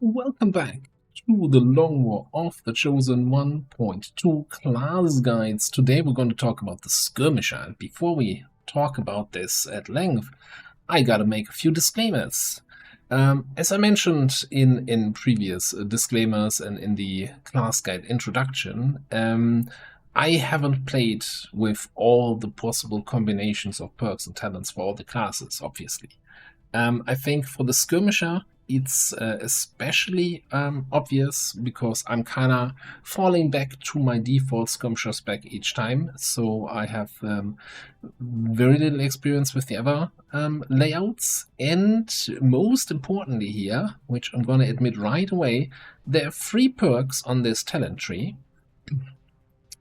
Welcome back to the Long War of the Chosen 1.2 class guides. Today we're going to talk about the Skirmisher, and before we talk about this at length, I gotta make a few disclaimers. As I mentioned in previous disclaimers and in the class guide introduction, I haven't played with all the possible combinations of perks and talents for all the classes, obviously. I think for the Skirmisher, it's especially obvious because I'm kind of falling back to my default Skirmisher spec each time. So I have very little experience with the other layouts. And most importantly here, which I'm going to admit right away, there are 3 perks on this talent tree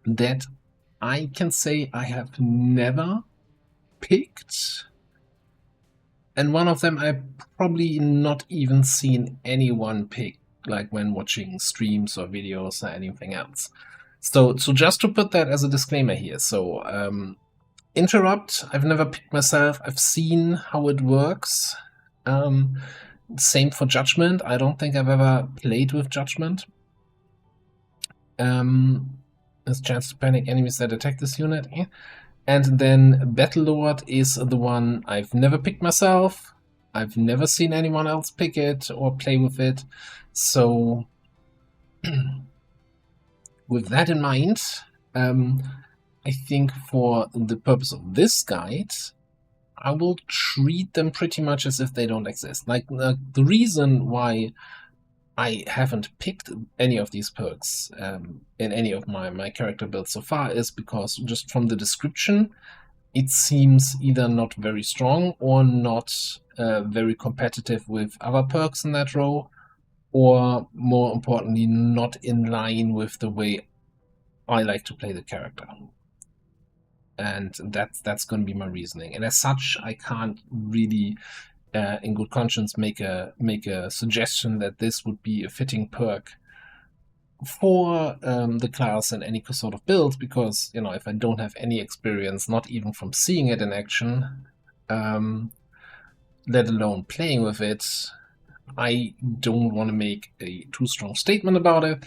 that I can say I have never picked. And one of them I've probably not even seen anyone pick, like when watching streams or videos or anything else. So just to put that as a disclaimer here. So interrupt, I've never picked myself. I've seen how it works. Same for judgment. I don't think I've ever played with judgment. There's chance to panic enemies that attack this unit. And then Battlelord is the one I've never picked myself. I've never seen anyone else pick it or play with it. So with that in mind, I think for the purpose of this guide, I will treat them pretty much as if they don't exist. Like the reason why I haven't picked any of these perks in any of my character builds so far is because just from the description, it seems either not very strong or not very competitive with other perks in that row, or more importantly, not in line with the way I like to play the character. And that's going to be my reasoning. And as such, I can't really in good conscience make a suggestion that this would be a fitting perk for the class in any sort of build, because if I don't have any experience, not even from seeing it in action, let alone playing with it, I don't want to make a too strong statement about it.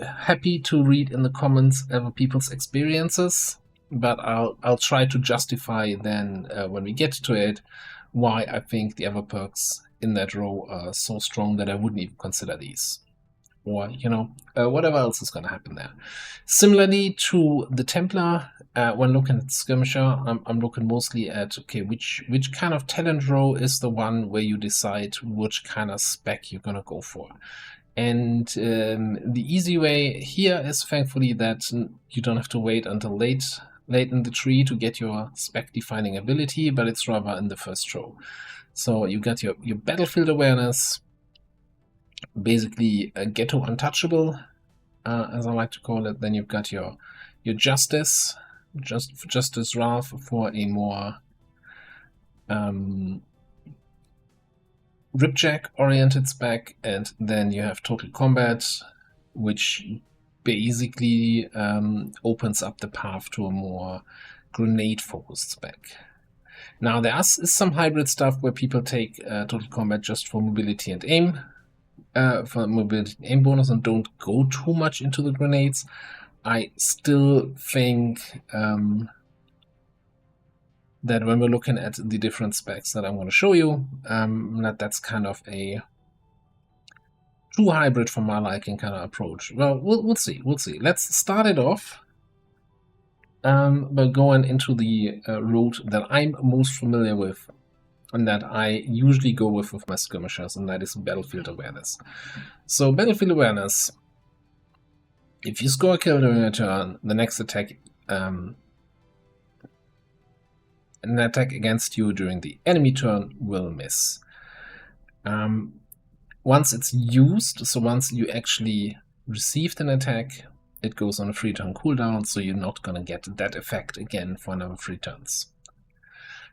Happy to read in the comments other people's experiences, but I'll try to justify then when we get to it why I think the other perks in that row are so strong that I wouldn't even consider these. Or, whatever else is going to happen there. Similarly to the Templar, when looking at Skirmisher, I'm looking mostly at, okay, which kind of talent row is the one where you decide which kind of spec you're going to go for. And the easy way here is, thankfully, that you don't have to wait until late in the tree to get your spec-defining ability, but it's rather in the first row. So you got your battlefield awareness, basically a ghetto untouchable, as I like to call it. Then you've got your justice wrath for a more ripjack oriented spec, and then you have total combat, which basically opens up the path to a more grenade-focused spec. Now, there is some hybrid stuff where people take total combat just for mobility and aim, bonus, and don't go too much into the grenades. I still think that when we're looking at the different specs that I'm going to show you, that's kind of a too hybrid for my liking kind of approach. Well, we'll see. Let's start it off by going into the route that I'm most familiar with and that I usually go with my skirmishers, and that is battlefield awareness. So battlefield awareness, if you score a kill during a turn, the next attack, an attack against you during the enemy turn will miss. Once it's used, so once you actually received an attack, it goes on a 3-turn cooldown, so you're not going to get that effect again for another 3 turns.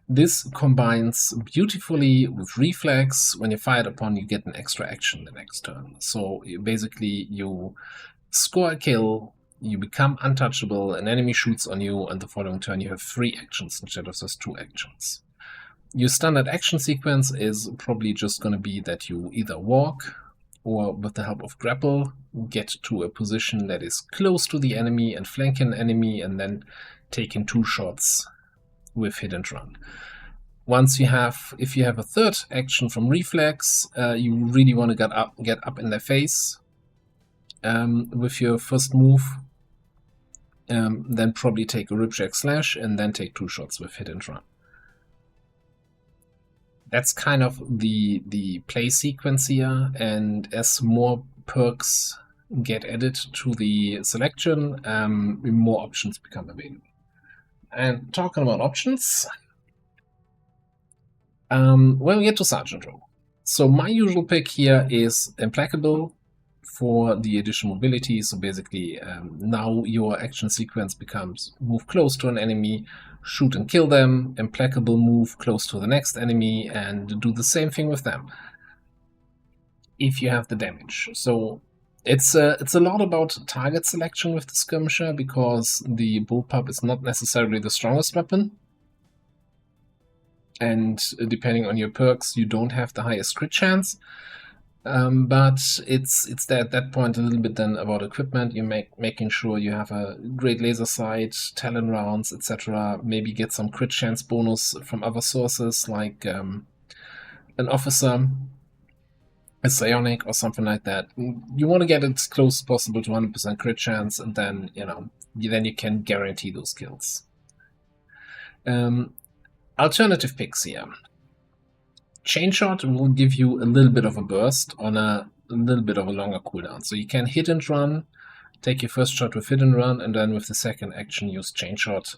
This combines beautifully with reflex. When you're fired upon, you get an extra action the next turn. So basically, you score a kill, you become untouchable, an enemy shoots on you, and the following turn you have 3 actions instead of just 2 actions. Your standard action sequence is probably just going to be that you either walk or with the help of grapple, get to a position that is close to the enemy and flank an enemy, and then take in 2 shots with hit and run. Once you have, if you have a third action from reflex, you really want to get up in their face with your first move. Then probably take a ripjack slash and then take 2 shots with hit and run. That's kind of the play sequence here, and as more perks get added to the selection, more options become available. And talking about options, when we get to Sergeant role. So my usual pick here is Implacable for the additional mobility. So basically, now your action sequence becomes move close to an enemy, shoot and kill them, Implacable move close to the next enemy, and do the same thing with them if you have the damage. So it's a lot about target selection with the Skirmisher, because the bullpup is not necessarily the strongest weapon, and depending on your perks, you don't have the highest crit chance. But it's at that point a little bit then about equipment. You're making sure you have a great laser sight, talon rounds, etc. Maybe get some crit chance bonus from other sources like an officer, a psionic, or something like that. You want to get as close as possible to 100% crit chance, and then you can guarantee those kills. Alternative picks here. Chain shot will give you a little bit of a burst on a little bit of a longer cooldown. So you can hit and run, take your first shot with hit and run, and then with the second action use chain shot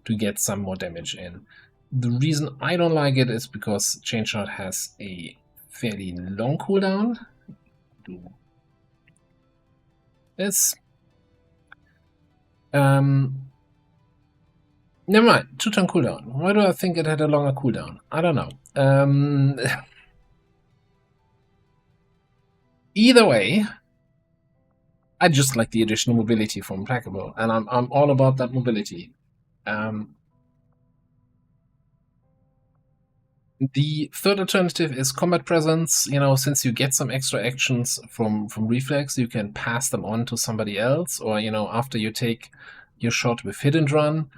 to get some more damage in. The reason I don't like it is because chain shot has a fairly long cooldown. It's never mind, 2-turn cooldown. Why do I think it had a longer cooldown? I don't know. Either way, I just like the additional mobility from Implacable, and I'm all about that mobility. The third alternative is combat presence. Since you get some extra actions from reflex, you can pass them on to somebody else, or after you take your shot with hit and run,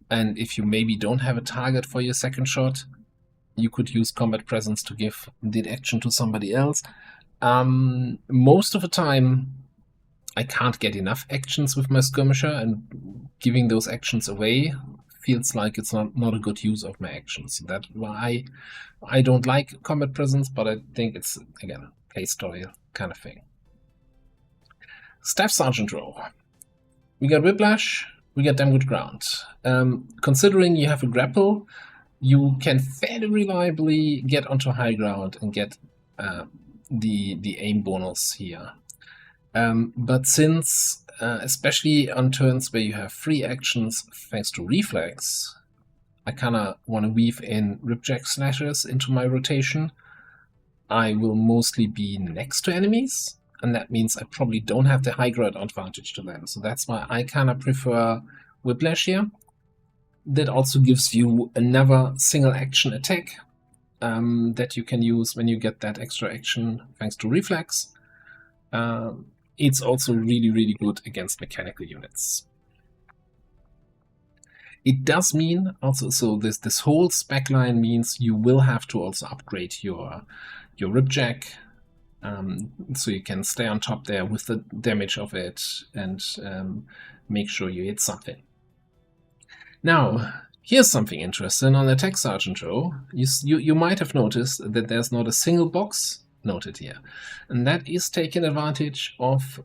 and if you maybe don't have a target for your second shot, you could use combat presence to give the action to somebody else. Most of the time, I can't get enough actions with my Skirmisher, and giving those actions away feels like it's not a good use of my actions. That's why I don't like combat presence, but I think it's, again, play story kind of thing. Staff Sergeant role. We got Whiplash, we got Damn Good Ground. Considering you have a grapple, you can fairly reliably get onto high ground and get the aim bonus here. But since, especially on turns where you have free actions thanks to reflex, I kind of want to weave in ripjack slashes into my rotation. I will mostly be next to enemies, and that means I probably don't have the high ground advantage to them. So that's why I kind of prefer Whiplash here. That also gives you another single action attack that you can use when you get that extra action thanks to reflex. It's also really, really good against mechanical units. It does mean also, so this whole spec line means you will have to also upgrade your ripjack, so you can stay on top there with the damage of it and make sure you hit something. Now, here's something interesting. On the Tech Sergeant row, you might have noticed that there's not a single box noted here. And that is taking advantage of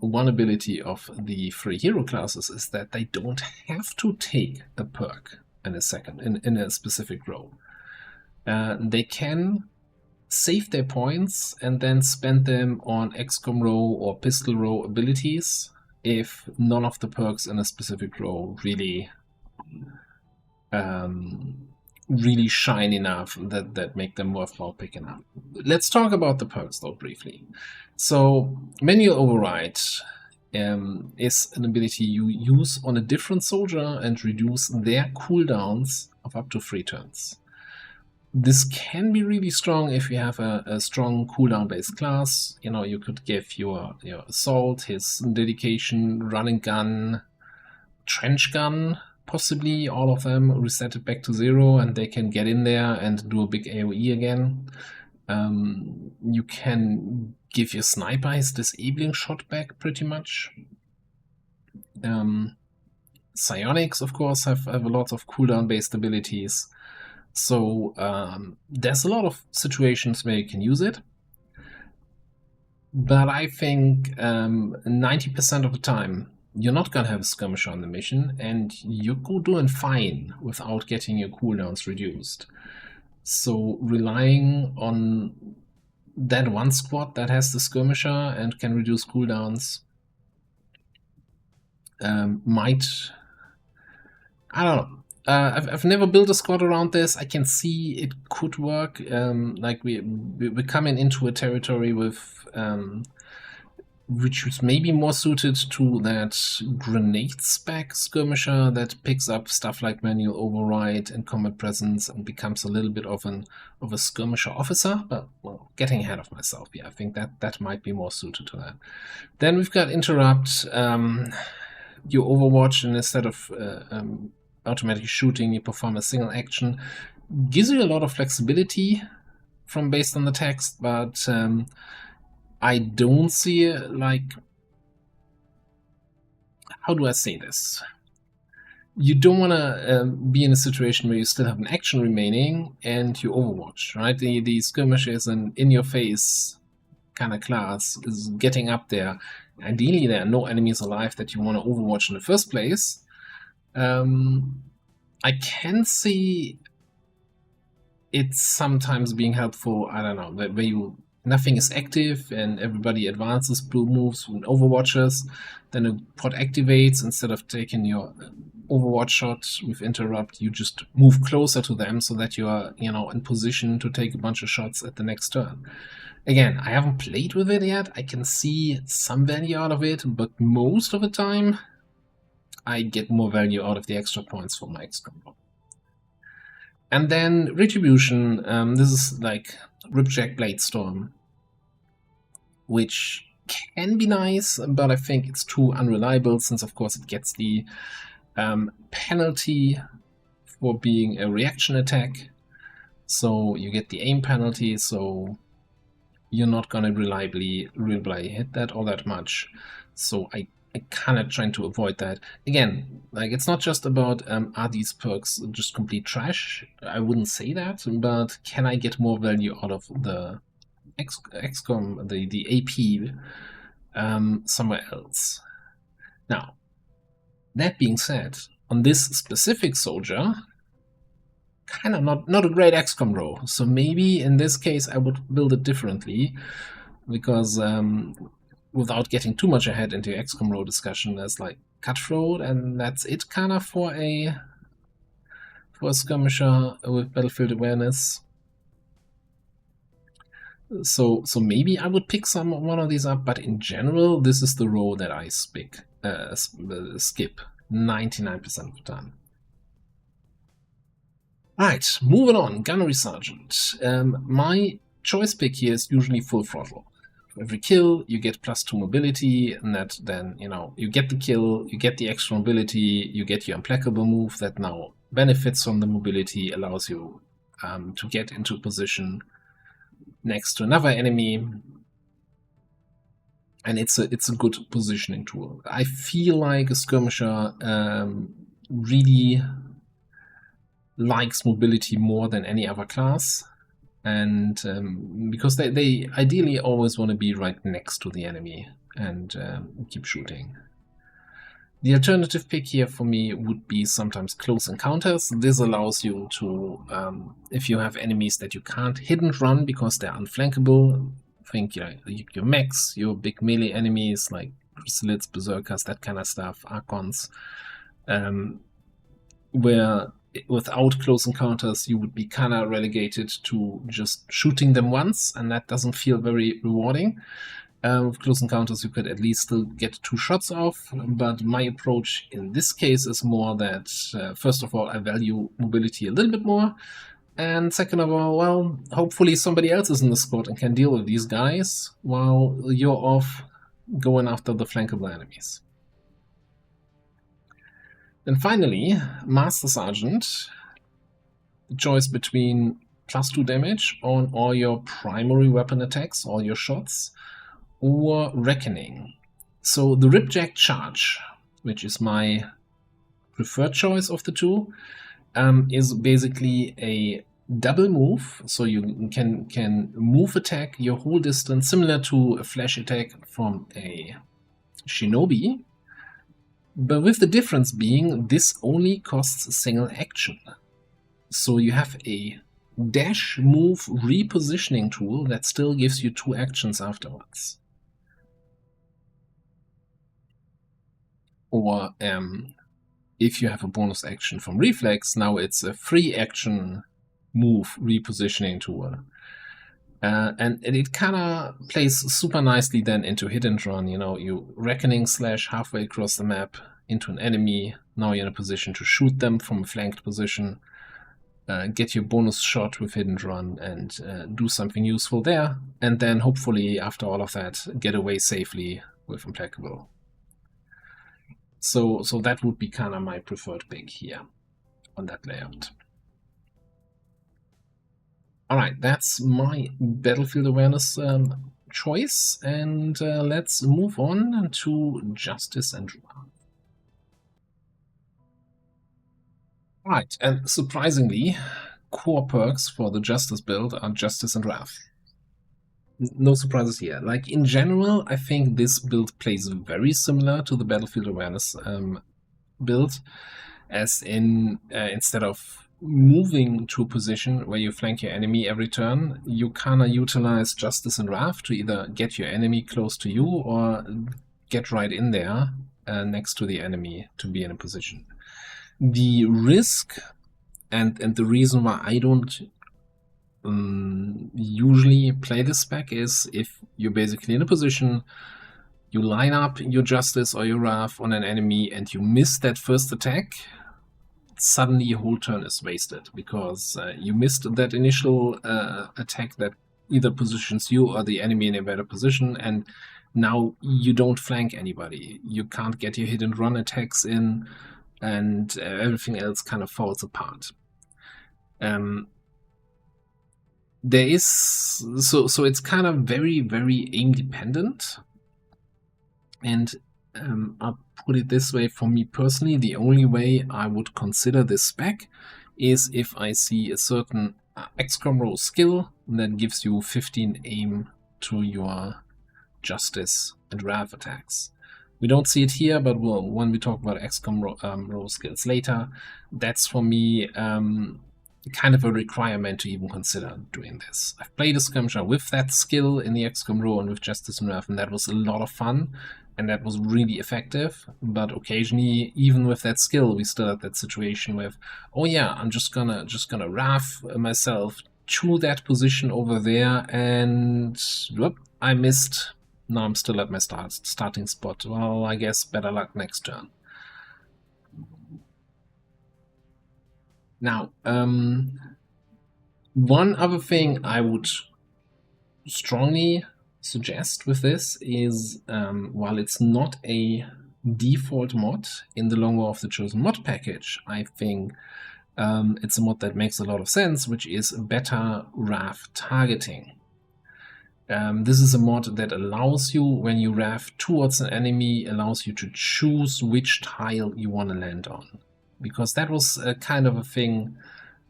one ability of the free hero classes, is that they don't have to take a perk in a specific row. They can save their points and then spend them on XCOM row or pistol row abilities if none of the perks in a specific row really shine enough that make them worthwhile picking up. Let's talk about the perks though briefly. So manual override is an ability you use on a different soldier and reduce their cooldowns of up to 3 turns. This can be really strong if you have a strong cooldown-based class. You know, you could give your assault his dedication, running gun, trench gun, possibly all of them reset it back to 0, and they can get in there and do a big AoE again. You can give your sniper his disabling shot back pretty much. Psionics, of course, have a lot of cooldown-based abilities. So there's a lot of situations where you can use it. But I think 90% of the time, you're not going to have a skirmisher on the mission, and you're doing fine without getting your cooldowns reduced. So relying on that one squad that has the skirmisher and can reduce cooldowns might... I don't know. I've never built a squad around this. I can see it could work. Like we're coming into a territory with which is maybe more suited to that grenade spec skirmisher that picks up stuff like manual override and combat presence and becomes a little bit of a skirmisher officer. But well, getting ahead of myself. Yeah, I think that might be more suited to that. Then we've got interrupt. You overwatch, and instead of automatically shooting, you perform a single action. Gives you a lot of flexibility from based on the text, but I don't see like, how do I say this? You don't want to be in a situation where you still have an action remaining and you overwatch, right? The skirmisher is an in-your-face kind of class, is getting up there. Ideally, there are no enemies alive that you want to overwatch in the first place. I can see it sometimes being helpful, I don't know, where nothing is active and everybody advances, blue moves and overwatches, then a pod activates. Instead of taking your overwatch shot with interrupt, you just move closer to them so that you are, in position to take a bunch of shots at the next turn. Again, I haven't played with it yet. I can see some value out of it, but most of the time I get more value out of the extra points for my XCOM. And then Retribution, this is like Ripjack Bladestorm, which can be nice, but I think it's too unreliable since, of course, it gets the penalty for being a reaction attack. So you get the aim penalty, so you're not going to reliably hit that all that much. So I kind of trying to avoid that. Again, like, it's not just about are these perks just complete trash? I wouldn't say that, but can I get more value out of the XCOM, the AP, somewhere else? Now, that being said, on this specific soldier, kind of not a great XCOM row. So maybe in this case I would build it differently, because without getting too much ahead into XCOM row discussion, there's like Cutthroat, and that's it kind of for a skirmisher with battlefield awareness. So maybe I would pick one of these up, but in general, this is the row that I skip 99% of the time. Right, moving on. Gunnery Sergeant. My choice pick here is usually full throttle. For every kill, you get +2 mobility, and that then, you get the kill, you get the extra mobility, you get your implacable move that now benefits from the mobility, allows you to get into position next to another enemy, and it's a good positioning tool. I feel like a skirmisher really likes mobility more than any other class, and because they ideally always want to be right next to the enemy and keep shooting. The alternative pick here for me would be sometimes close encounters. This allows you to, if you have enemies that you can't hit and run because they're unflankable, think your mechs, your big melee enemies like chrysalids, berserkers, that kind of stuff, archons, where without close encounters you would be kind of relegated to just shooting them once, and that doesn't feel very rewarding. With close encounters you could at least still get 2 shots off, but my approach in this case is more that first of all I value mobility a little bit more, And second of all, well, hopefully somebody else is in the squad and can deal with these guys while you're off going after the flankable enemies. And finally, Master Sergeant, the choice between +2 damage on all your primary weapon attacks, all your shots, or Reckoning. So the Ripjack Charge, which is my preferred choice of the two, is basically a double move, so you can move attack your whole distance, similar to a flash attack from a Shinobi, but with the difference being this only costs a single action. So you have a dash move repositioning tool that still gives you 2 actions afterwards. Or if you have a bonus action from Reflex, now it's a free action move repositioning tool. And it kind of plays super nicely then into hit and run. You know, you Reckoning slash halfway across the map into an enemy. Now you're in a position to shoot them from a flanked position, get your bonus shot with hit and run, and do something useful there. And then hopefully after all of that, get away safely with Implacable. So that would be kind of my preferred pick here on that layout. Alright, that's my battlefield awareness choice, and let's move on to Justice and Wrath. Alright, and surprisingly, core perks for the Justice build are Justice and Wrath. No surprises here. Like, in general, I think this build plays very similar to the battlefield awareness build, as in instead of moving to a position where you flank your enemy every turn, you kind of utilize Justice and Wrath to either get your enemy close to you or get right in there next to the enemy to be in a position. The risk and the reason why I don't usually play this spec is if you're basically in a position, you line up your Justice or your Wrath on an enemy and you miss that first attack, suddenly your whole turn is wasted because you missed that initial attack that either positions you or the enemy in a better position, and now you don't flank anybody. You can't get your hit and run attacks in, and everything else kind of falls apart. There is so it's kind of very aim dependent, and I'll put it this way, for me personally, the only way I would consider this spec is if I see a certain XCOM row skill that gives you 15 aim to your Justice and Wrath attacks. We don't see it here, but when we talk about XCOM row skills later, that's for me kind of a requirement to even consider doing this. I've played a Skirmisher with that skill in the XCOM row and with Justice and Wrath, and that was a lot of fun, and that was really effective. But occasionally, even with that skill, we still had that situation with, oh yeah, I'm just gonna Wrath myself to that position over there, and whoop, I missed. Now I'm still at my starting spot. Well, I guess better luck next turn. Now, one other thing I would strongly suggest with this is, while it's not a default mod in the Long War of the Chosen mod package, I think it's a mod that makes a lot of sense, which is better Wrath targeting. This is a mod that allows you, when you Wrath towards an enemy, allows you to choose which tile you want to land on. Because that was kind of a thing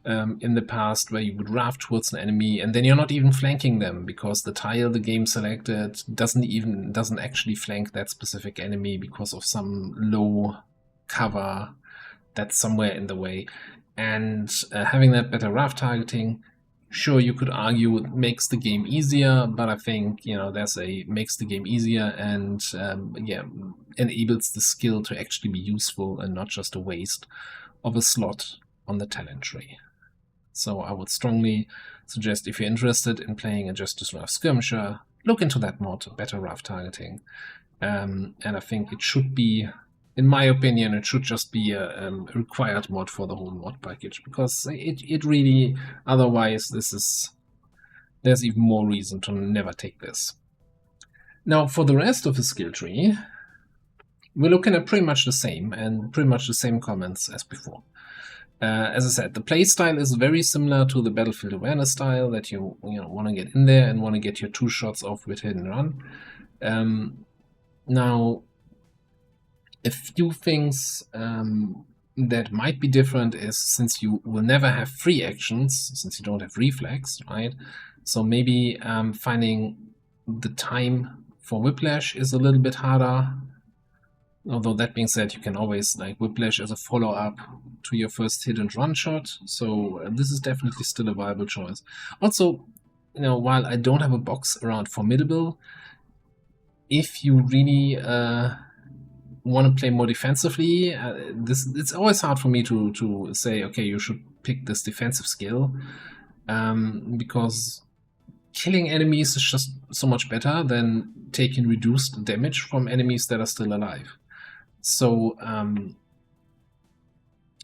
in the past where you would Wrath towards an enemy and then you're not even flanking them because the tile the game selected doesn't actually flank that specific enemy because of some low cover that's somewhere in the way. And having that better Wrath targeting, sure, you could argue it makes the game easier, but I think, you know, there's a makes the game easier and yeah, enables the skill to actually be useful and not just a waste of a slot on the talent tree. So I would strongly suggest, if you're interested in playing a Justice Wrath Skirmisher, look into that mod, better Wrath targeting. And I think it should be in my opinion, it should just be a required mod for the whole mod package, because it really, otherwise there's even more reason to never take this. Now, for the rest of the skill tree, we're looking at pretty much the same, and pretty much the same comments as before. As I said, the playstyle is very similar to the Battlefield Awareness style, that you want to get in there and want to get your 2 shots off with hit and run. Now, a few things that might be different is, since you will never have free actions, since you don't have reflex, right? So maybe finding the time for Whiplash is a little bit harder. Although that being said, you can always like Whiplash as a follow-up to your first hit and run shot. So this is definitely still a viable choice. Also, while I don't have a box around Formidable, if you really want to play more defensively, it's always hard for me to say, okay, you should pick this defensive skill, because killing enemies is just so much better than taking reduced damage from enemies that are still alive. So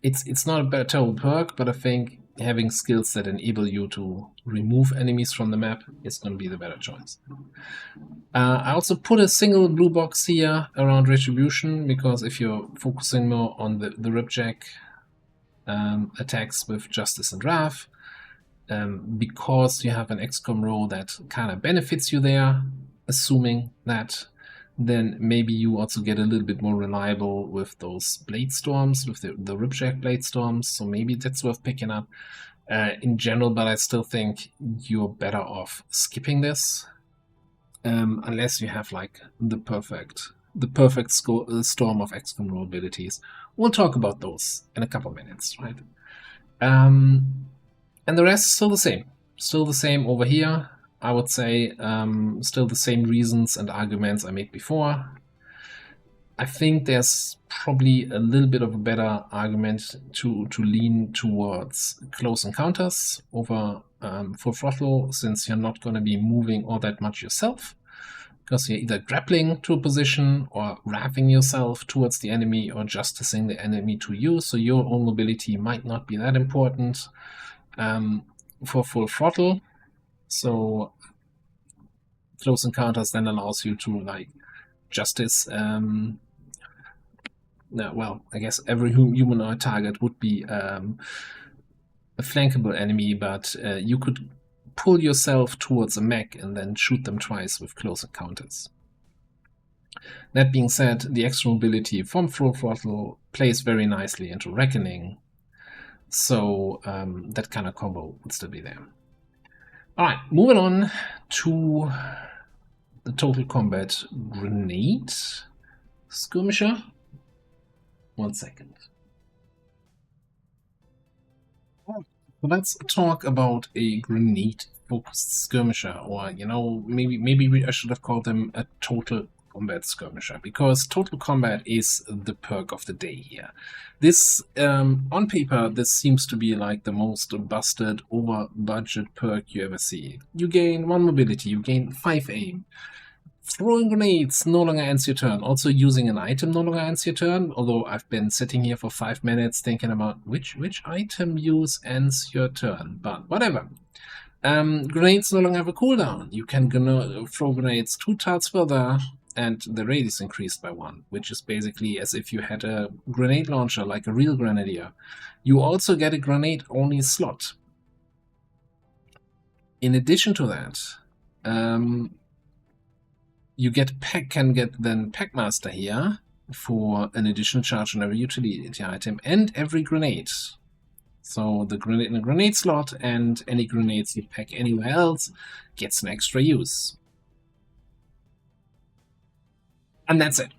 it's not a bad terrible perk, but I think having skills that enable you to remove enemies from the map is going to be the better choice. I also put a single blue box here around Retribution, because if you're focusing more on the Ripjack attacks with Justice and Wrath, because you have an XCOM role that kind of benefits you there, assuming that, then maybe you also get a little bit more reliable with those Blade Storms, with the Ripjack Blade Storms, so maybe that's worth picking up in general, but I still think you're better off skipping this, unless you have like the perfect storm of XCOM role abilities. We'll talk about those in a couple minutes, right? And the rest is still the same. Still the same over here. I would say still the same reasons and arguments I made before. I think there's probably a little bit of a better argument to lean towards close encounters over full throttle, since you're not going to be moving all that much yourself, because you're either grappling to a position or wrapping yourself towards the enemy or justicing the enemy to you, so your own mobility might not be that important for full throttle. So close encounters then allows you to like justice. Well, I guess every humanoid target would be a flankable enemy, but you could pull yourself towards a mech and then shoot them twice with close encounters. That being said, the extra mobility from full throttle plays very nicely into Reckoning, so that kind of combo would still be there. Alright, moving on to the Total Combat Grenade Skirmisher. 1 second. Let's talk about a grenade-focused skirmisher, or maybe I should have called them a Total Combat Skirmisher, because Total Combat is the perk of the day here. This, on paper, this seems to be like the most busted, over-budget perk you ever see. You gain 1 mobility, you gain 5 aim. Throwing grenades no longer ends your turn. Also using an item no longer ends your turn, although I've been sitting here for 5 minutes thinking about which item use ends your turn, but whatever. Grenades no longer have a cooldown. You can throw grenades 2 tiles further, and the radius increased by 1, which is basically as if you had a grenade launcher like a real grenadier. You also get a grenade-only slot. In addition to that, you can get then Packmaster here for an additional charge on every utility item and every grenade. So the grenade in a grenade slot and any grenades you pack anywhere else gets an extra use. And that's it.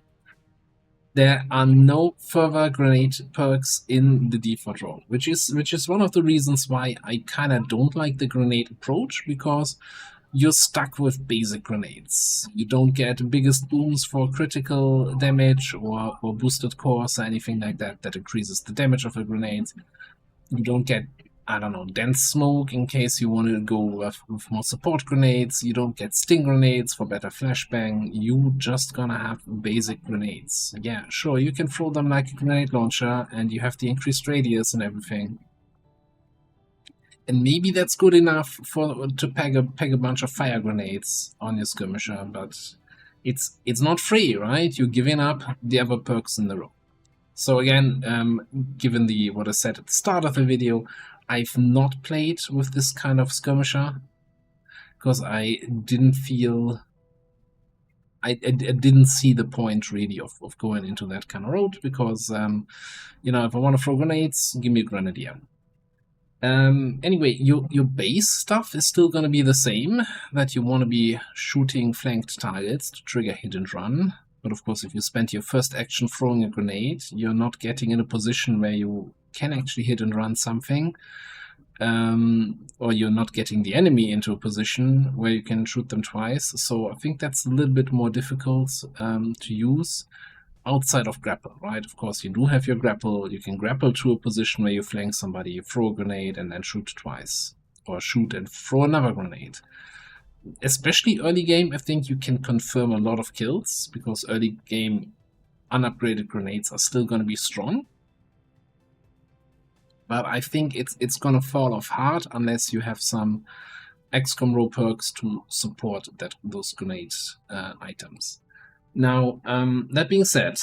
There are no further grenade perks in the default role, which is one of the reasons why I kind of don't like the grenade approach, because you're stuck with basic grenades. You don't get biggest booms for critical damage or boosted cores or anything like that that increases the damage of a grenade. You don't get I don't know, dense smoke in case you want to go with more support grenades. You don't get sting grenades for better flashbang. You just gonna have basic grenades. Yeah, sure, you can throw them like a grenade launcher, and you have the increased radius and everything. And maybe that's good enough to peg a bunch of fire grenades on your skirmisher, but it's not free, right? You're giving up the other perks in the row. So again, given what I said at the start of the video, I've not played with this kind of skirmisher because I didn't feel I didn't see the point really of going into that kind of road, because you know, if I want to throw grenades, give me a grenadier. Anyway, your base stuff is still going to be the same, that you want to be shooting flanked targets to trigger hit and run. But of course, if you spend your first action throwing a grenade, you're not getting in a position where you can actually hit and run something, or you're not getting the enemy into a position where you can shoot them twice. So I think that's a little bit more difficult to use outside of grapple, right? Of course, you do have your grapple. You can grapple to a position where you flank somebody, you throw a grenade and then shoot twice, or shoot and throw another grenade. Especially early game, I think you can confirm a lot of kills, because early game unupgraded grenades are still going to be strong. But I think it's going to fall off hard unless you have some XCOM row perks to support those grenade items. Now, that being said,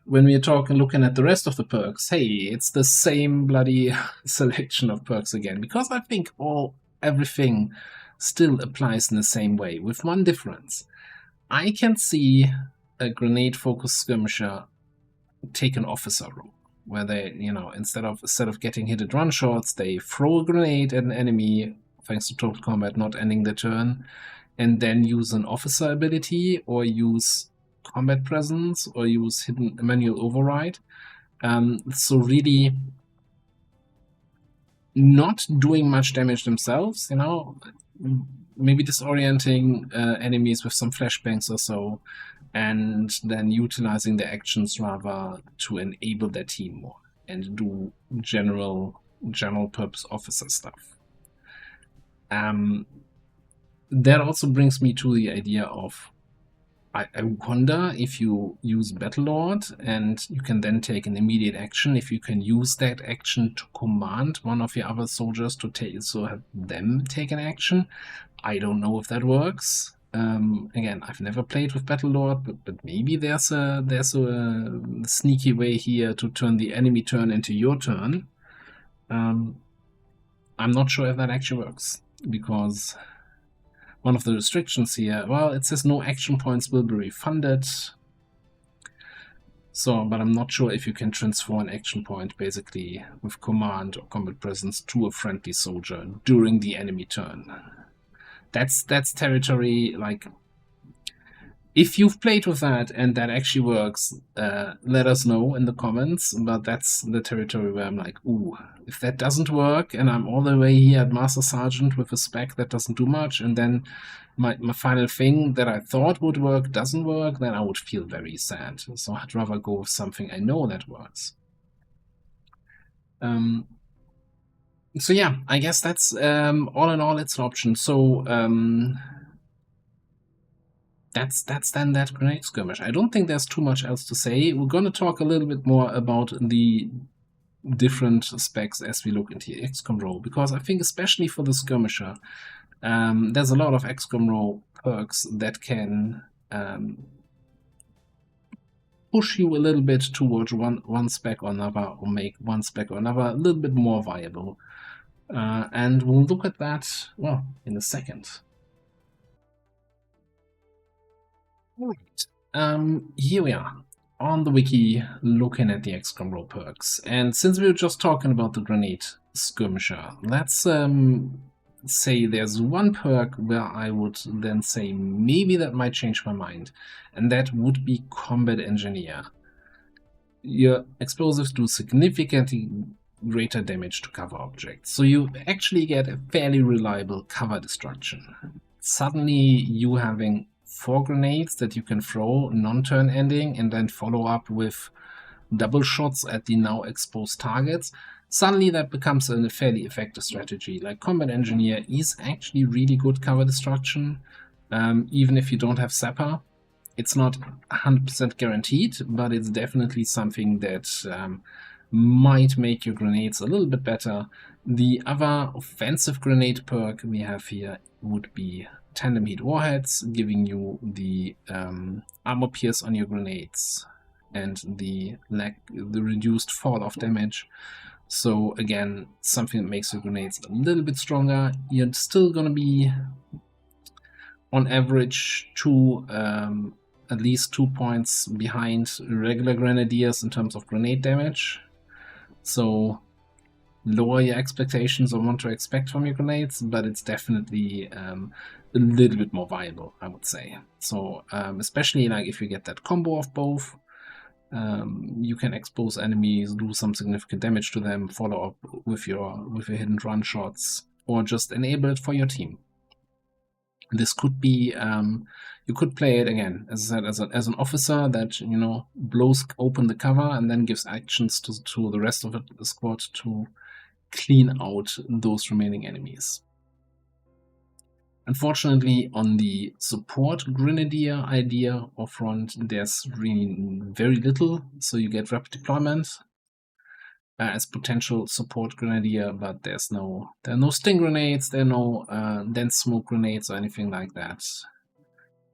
when we're looking at the rest of the perks, hey, it's the same bloody selection of perks again, because I think everything still applies in the same way, with one difference. I can see a grenade-focused skirmisher take an officer role, where they, you know, instead of getting hit and run shots, they throw a grenade at an enemy, thanks to total combat not ending the turn, and then use an officer ability, or use combat presence, or use hidden manual override. So really not doing much damage themselves, you know, maybe disorienting enemies with some flashbangs or so, and then utilizing their actions rather to enable their team more and do general purpose officer stuff. That also brings me to the idea of, I wonder if you use Battlelord and you can then take an immediate action, if you can use that action to command one of your other soldiers to have them take an action. I don't know if that works. Again, I've never played with Battlelord, but maybe there's a sneaky way here to turn the enemy turn into your turn. I'm not sure if that actually works, because one of the restrictions here, well, it says no action points will be refunded. So, but I'm not sure if you can transfer an action point basically with command or combat presence to a friendly soldier during the enemy turn. That's territory, like, if you've played with that and that actually works, let us know in the comments, but that's the territory where I'm like, ooh, if that doesn't work and I'm all the way here at Master Sergeant with a spec that doesn't do much, and then my final thing that I thought would work doesn't work, then I would feel very sad. So I'd rather go with something I know that works. So yeah, I guess that's, all in all, it's an option. So that's then that grenade skirmish. I don't think there's too much else to say. We're going to talk a little bit more about the different specs as we look into the XCOM row, because I think especially for the skirmisher, there's a lot of XCOM row perks that can push you a little bit towards one spec or another, or make one spec or another a little bit more viable. And we'll look at that, well, in a second. Alright, here we are on the wiki looking at the XCOM row perks, and since we were just talking about the grenade skirmisher, let's say there's one perk where I would then say maybe that might change my mind, and that would be combat engineer. Your explosives do significantly greater damage to cover objects, so you actually get a fairly reliable cover destruction. Suddenly you having 4 grenades that you can throw non-turn ending and then follow up with double shots at the now exposed targets, suddenly that becomes a fairly effective strategy. Like Combat Engineer is actually really good cover destruction, even if you don't have Sapper. It's not 100% guaranteed, but it's definitely something that might make your grenades a little bit better. The other offensive grenade perk we have here would be Tandem Heat Warheads, giving you the armor pierce on your grenades and the reduced fall-off damage. So again, something that makes your grenades a little bit stronger. You're still going to be, on average, at least 2 points behind regular grenadiers in terms of grenade damage. So lower your expectations on what to expect from your grenades, but it's definitely a little bit more viable, I would say. So especially like if you get that combo of both, you can expose enemies, do some significant damage to them, follow up with your hidden run shots, or just enable it for your team. This could be, you could play it again, as I said, as an officer that, you know, blows open the cover and then gives actions to the rest of the squad to clean out those remaining enemies. Unfortunately, on the support grenadier idea or front, there's really very little. So you get rapid deployment as potential support grenadier, but there are no sting grenades, there are no dense smoke grenades or anything like that.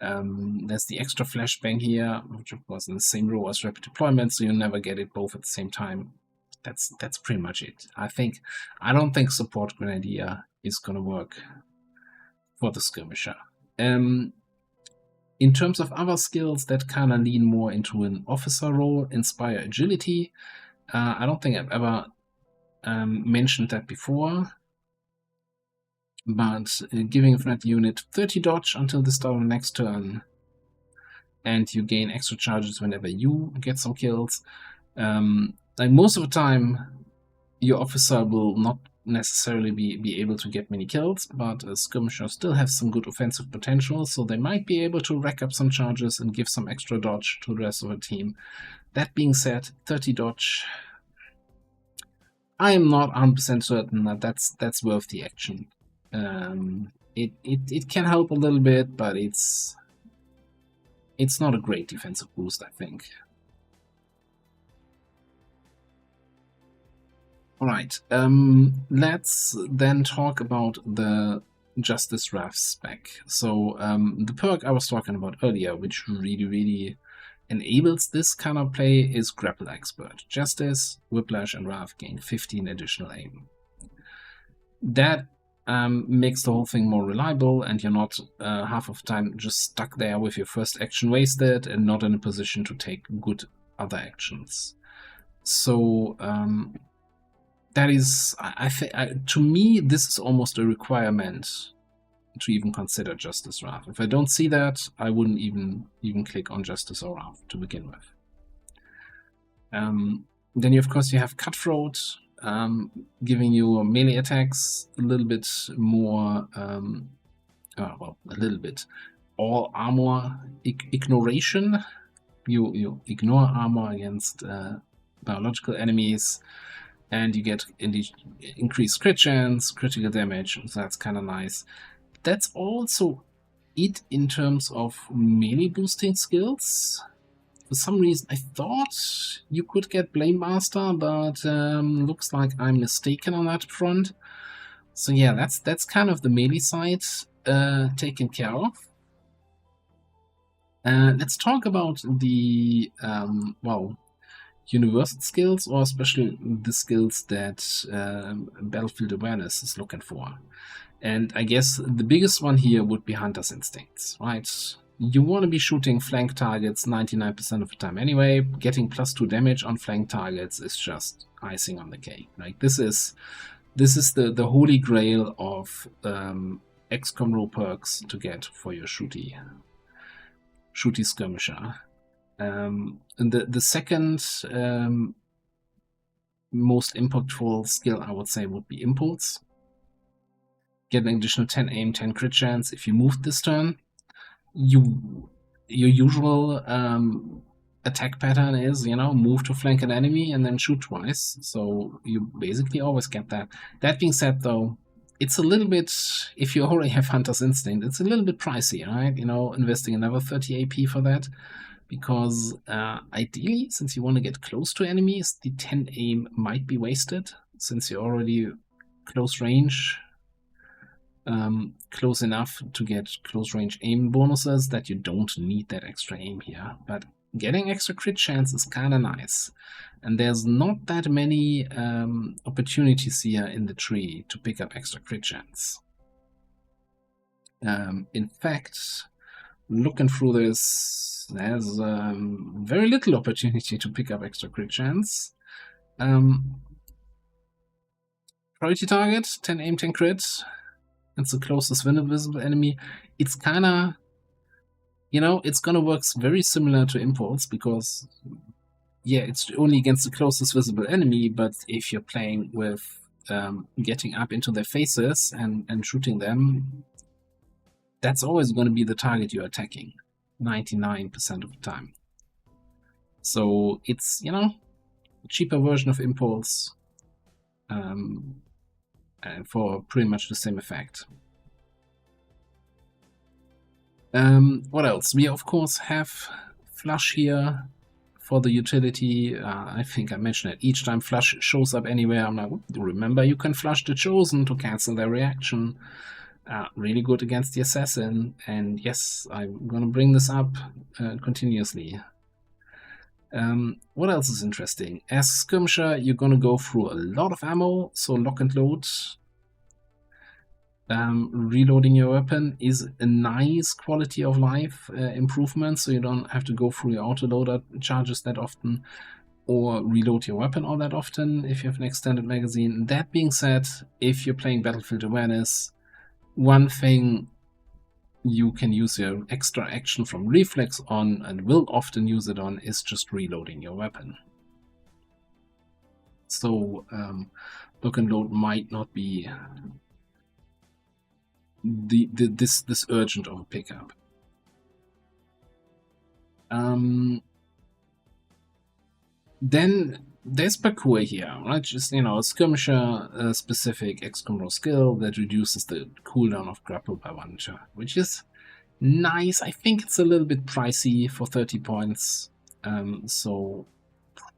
There's the extra flashbang here, which of course in the same row as rapid deployment, so you never get it both at the same time. That's pretty much it. I don't think support grenadier is gonna work for the skirmisher. In terms of other skills that kind of lean more into an officer role, inspire agility. I don't think I've ever mentioned that before, but giving a threat unit 30 dodge until the start of the next turn, and you gain extra charges whenever you get some kills. Like most of the time, your officer will not necessarily be able to get many kills, but skirmishers still have some good offensive potential, so they might be able to rack up some charges and give some extra dodge to the rest of the team. That being said, 30 dodge, I am not 100% certain that that's worth the action. It can help a little bit, but it's not a great defensive boost, I think. Alright, let's then talk about the Justice Wrath spec. So the perk I was talking about earlier, which really enables this kind of play, is Grapple Expert. Justice, Whiplash, and Wrath gain 15 additional aim. That makes the whole thing more reliable, and you're not half of the time just stuck there with your first action wasted and not in a position to take good other actions. So that is, to me, this is almost a requirement to even consider Justice Wrath. If I don't see that, I wouldn't even click on Justice or Wrath to begin with. Then of course you have Cutthroat, giving you melee attacks a little bit more, well, a little bit. All armor ignoration. You ignore armor against biological enemies, and you get increased crit chance, critical damage, so that's kind of nice. That's also it in terms of melee boosting skills. For some reason I thought you could get Blame Master, but looks like I'm mistaken on that front. So yeah, that's kind of the melee side taken care of. Let's talk about the, well, universal skills, or especially the skills that Battlefield Awareness is looking for. And I guess the biggest one here would be Hunter's Instincts, right? You want to be shooting flank targets 99% of the time anyway. Getting +2 damage on flank targets is just icing on the cake. Like this is the holy grail of XCOM role perks to get for your shooty skirmisher. And the second most impactful skill, I would say, would be Impulse. Get an additional 10 aim, 10 crit chance if you move this turn. Your usual attack pattern is, you know, move to flank an enemy and then shoot twice. So you basically always get that. That being said, though, it's a little bit, if you already have Hunter's Instinct, it's a little bit pricey, right? You know, investing another 30 AP for that. Because ideally, since you want to get close to enemies, the 10 aim might be wasted, since you're already close range, close enough to get close range aim bonuses that you don't need that extra aim here. But getting extra crit chance is kind of nice. And there's not that many opportunities here in the tree to pick up extra crit chance. In fact, looking through this, there's very little opportunity to pick up extra crit chance. Priority target, 10 aim, 10 crit. It's the closest visible enemy. It's kind of, you know, it's gonna work very similar to Impulse because, yeah, it's only against the closest visible enemy, but if you're playing with getting up into their faces and shooting them, that's always going to be the target you're attacking, 99% of the time. So it's, you know, a cheaper version of Impulse for pretty much the same effect. What else? We, of course, have Flush here for the utility. I think I mentioned it. Each time Flush shows up anywhere, I'm like, remember you can flush the Chosen to cancel their reaction. Really good against the Assassin, and yes, I'm gonna bring this up continuously. What else is interesting? As Skirmisher, you're gonna go through a lot of ammo, so lock and load. Reloading your weapon is a nice quality of life improvement, so you don't have to go through your autoloader charges that often, or reload your weapon all that often if you have an extended magazine. That being said, if you're playing Battlefield Awareness, one thing you can use your extra action from Reflex on, and will often use it on, is just reloading your weapon. So lock and load might not be this urgent of a pickup. Then there's parkour here, right? Just, you know, a Skirmisher specific XCOM raw skill that reduces the cooldown of grapple by 1 turn, which is nice. I think it's a little bit pricey for 30 points, so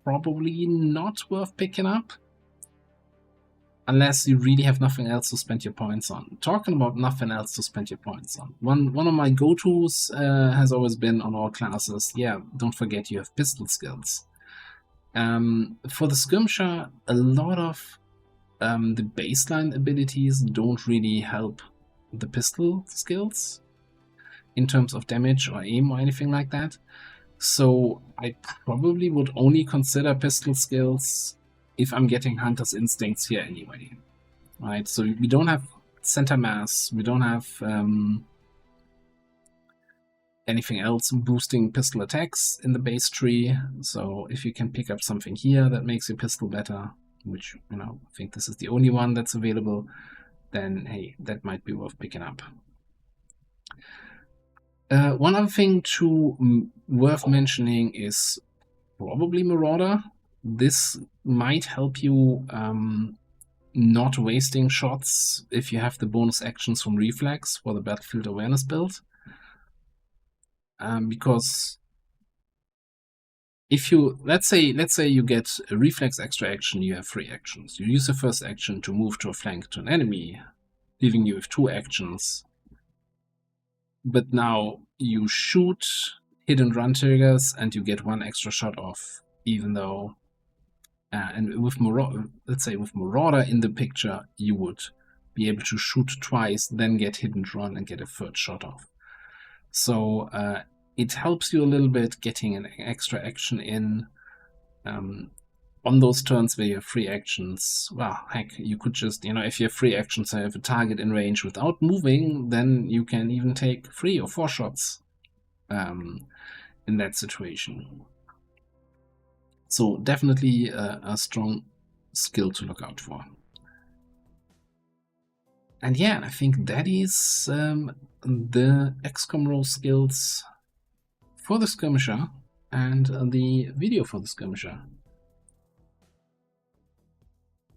probably not worth picking up unless you really have nothing else to spend your points on. Talking about nothing else to spend your points on, one of my go-tos has always been on all classes. Yeah, don't forget you have pistol skills. For the Skirmisher, a lot of the baseline abilities don't really help the pistol skills in terms of damage or aim or anything like that. So I probably would only consider pistol skills if I'm getting Hunter's Instincts here anyway. Right, so we don't have center mass, we don't have anything else boosting pistol attacks in the base tree, so if you can pick up something here that makes your pistol better, which, you know, I think this is the only one that's available, then hey, that might be worth picking up. One other thing worth mentioning is probably Marauder. This might help you not wasting shots if you have the bonus actions from Reflex for the Battlefield Awareness build. Because if you, let's say you get a Reflex extra action, you have 3 actions. You use the first action to move to a flank to an enemy, leaving you with 2 actions. But now you shoot hit and run triggers and you get 1 extra shot off, even though, and with Marauder, let's say with Marauder in the picture, you would be able to shoot twice, then get hit and run and get a 3rd shot off. So it helps you a little bit getting an extra action in on those turns where you have 3 actions. Well, heck, you could just, you know, if you have 3 actions and have a target in range without moving, then you can even take 3 or 4 shots in that situation. So definitely a strong skill to look out for. And yeah, I think that is the XCOM role skills for the Skirmisher. and the video for the Skirmisher.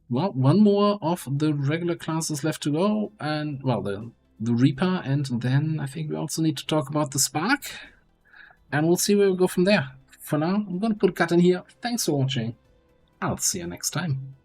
Well, one more of the regular classes left to go, and, well, the Reaper, and then I think we also need to talk about the Spark, and we'll see where we go from there. For now, I'm going to put a cut in here. Thanks for watching. I'll see you next time.